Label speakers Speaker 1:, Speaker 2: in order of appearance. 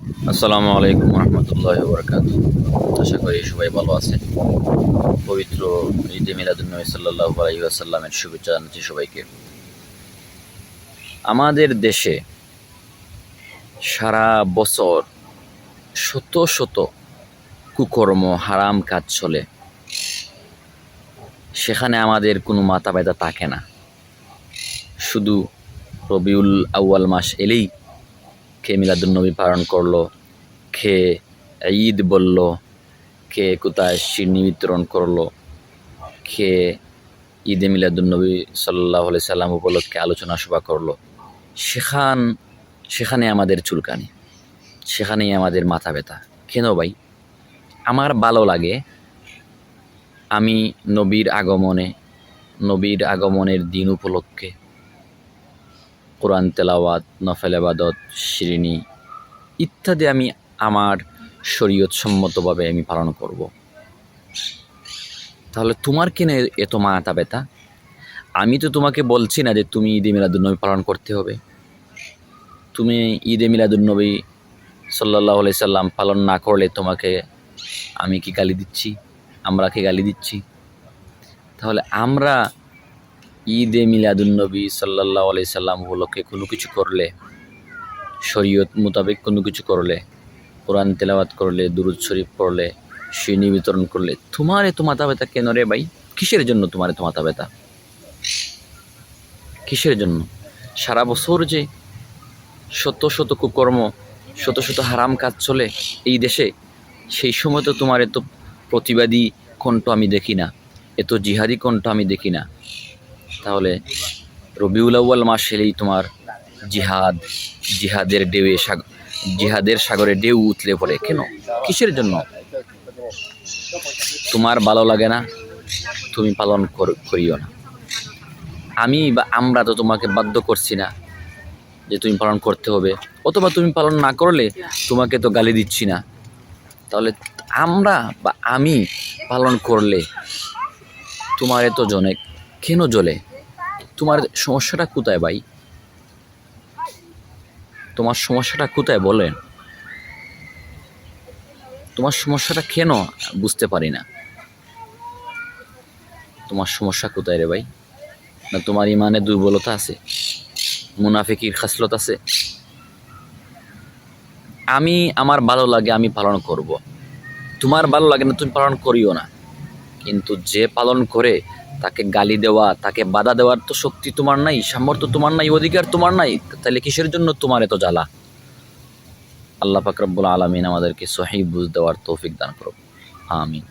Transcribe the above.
Speaker 1: আসসালামু আলাইকুম রহমতুল্লাহ বরকাত। আশা করি সবাই ভালো আছেন। পবিত্র ঈদে মিলাদুন্নবী সাল্লাল্লাহু আলাইহি ওয়াসাল্লামের শুভেচ্ছা জানাচ্ছি সবাইকে। আমাদের দেশে সারা বছর শত শত কুকর্ম হারাম কাজ চলে, সেখানে আমাদের কোনো মাথা ব্যথা থাকে না। শুধু রবিউল আউয়াল মাস এলেই কে মিলাদুন্নবী পালন করলো, কে ঈদ বলল, কে কোথায় শিরনি বিতরণ করলো, কে ঈদে মিলাদুন্নবী সাল্লাল্লাহু আলাইহি সাল্লাম উপলক্ষে আলোচনা সভা করলো, সেখানে আমাদের চুলকানি, সেখানেই আমাদের মাথা ব্যথা। কেন ভাই? আমার ভালো লাগে আমি নবীর আগমনের দিন উপলক্ষে কোরআন তেলাওয়াত, নফল ইবাদত, শিরনি ইত্যাদি আমি আমার শরীয়ত সম্মতভাবে আমি পালন করব। তাহলে তোমার কেন এত মাথা ব্যথা? আমি তো তোমাকে বলছি না যে তুমি ঈদে মিলাদুন্নবী পালন করতে হবে। তুমি ঈদে মিলাদুন্নবী সাল্লাল্লাহু আলাইহি সাল্লাম পালন না করলে তোমাকে আমি কি গালি দিচ্ছি? আমরা কি গালি দিচ্ছি? তাহলে আমরা ঈদে মিলাদুন্নবী সাল্লাল্লাহু আলাইহি সাল্লাম উপলক্ষে কোনো কিছু করলে, শরীয়ত মোতাবেক কোনো কিছু করলে, কোরআন তেলাওয়াত করলে, দুরূদ শরীফ পড়লে, শিরনি বিতরণ করলে তোমার এত মাথা ব্যথা কেন রে ভাই? কিসের জন্য তোমার এত মাথা ব্যথা? কিসের জন্য? সারা বছর যে শত শত কুকর্ম, শত শত হারাম কাজ চলে এই দেশে, সেই সময় তো তোমার এত প্রতিবাদী কণ্ঠ আমি দেখি না, এত জিহাদি কণ্ঠ আমি দেখি না। তাহলে রবিউল আউয়াল মাস এলেই তোমার জিহাদের সাগরে ঢেউ উতলে পড়ে কেন? কিসের জন্য? তোমার ভালো লাগে না, তুমি পালন করিও না। আমি বা আমরা তো তোমাকে বাধ্য করছি না যে তুমি পালন করতে হবে, অথবা তুমি পালন না করলে তোমাকে তো গালি দিচ্ছি না। তাহলে আমরা বা আমি পালন করলে তোমার এত জনে কেন জ্বলে? তোমার সমস্যাটা কোথায় ভাই? তোমার সমস্যাটা কোথায় বলেন? তোমার সমস্যাটা কেন বুঝতে পারি না। তোমার সমস্যা কোথায় রে ভাই? না তোমার ইমানে দুর্বলতা আছে, মুনাফিকির খাসলত আছে? আমার ভালো লাগে আমি পালন করব, তোমার ভালো লাগে না তুমি পালন করিও না। কিন্তু যে পালন করে তাকে গালি দেওয়া, তাকে বাধা দেওয়ার তো শক্তি তোমার নাই, সামর্থ্য তোমার নাই, অধিকার তোমার নাই। তাহলে কিসের জন্য তোমার এত জ্বালা? আল্লাহ পাক রব্বুল আলামিন আমাদেরকে সহিহ বুঝ দেওয়ার তৌফিক দান করুক। আমিন।